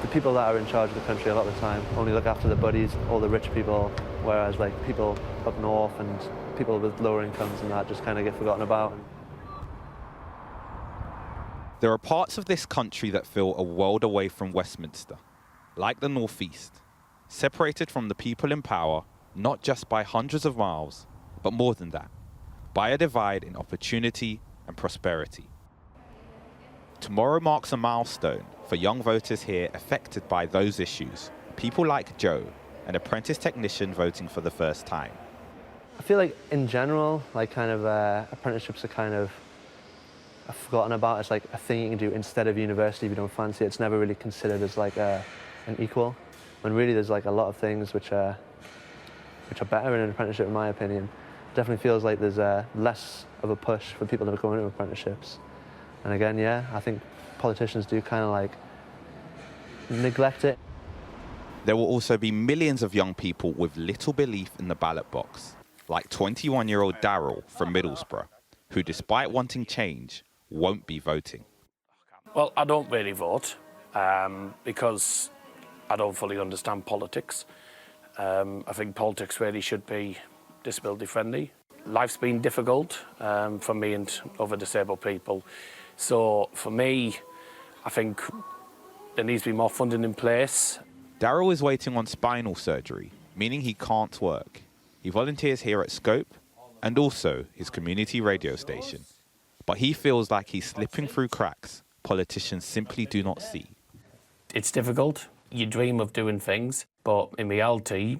the people that are in charge of the country a lot of the time only look after the buddies, all the rich people, whereas like people up north and people with lower incomes and that just kind of get forgotten about. There are parts of this country that feel a world away from Westminster, like the Northeast, separated from the people in power, not just by hundreds of miles, but more than that, by a divide in opportunity and prosperity. Tomorrow marks a milestone for young voters here affected by those issues, people like Joe, an apprentice technician voting for the first time. I feel like in general, like kind of apprenticeships are kind of forgotten about. It's like a thing you can do instead of university if you don't fancy it. It's never really considered as like an equal, when really there's like a lot of things which are better in an apprenticeship, in my opinion. It definitely feels like there's less of a push for people to go into apprenticeships. And again, yeah, I think politicians do kind of like neglect it. There will also be millions of young people with little belief in the ballot box, like 21-year-old Daryl from Middlesbrough, who despite wanting change, won't be voting. Well, I don't really vote because I don't fully understand politics. I think politics really should be disability friendly. Life's been difficult for me and other disabled people. So for me, I think there needs to be more funding in place. Daryl is waiting on spinal surgery, meaning he can't work. He volunteers here at Scope and also his community radio station. But he feels like he's slipping through cracks politicians simply do not see. It's difficult. You dream of doing things, but in reality,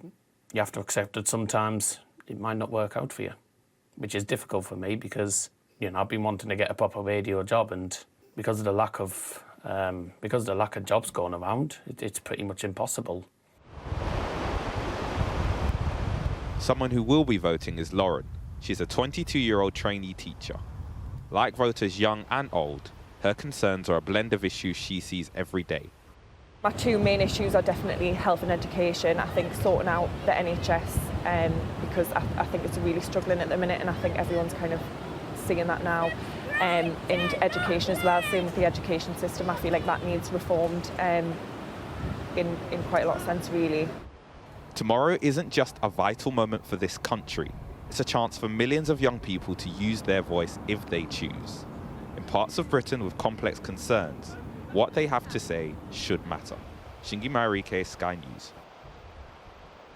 you have to accept that sometimes it might not work out for you, which is difficult for me because, you know, I've been wanting to get a proper radio job, and because of the lack of jobs going around, it's pretty much impossible. Someone who will be voting is Lauren. She's a 22-year-old trainee teacher. Like voters young and old, her concerns are a blend of issues she sees every day. My two main issues are definitely health and education. I think sorting out the NHS because I think it's really struggling at the minute, and I think everyone's kind of seeing that now. And education as well, same with the education system. I feel like that needs reformed in quite a lot of sense, really. Tomorrow isn't just a vital moment for this country. It's a chance for millions of young people to use their voice if they choose. In parts of Britain with complex concerns, what they have to say should matter. Shingi Mararike, Sky News.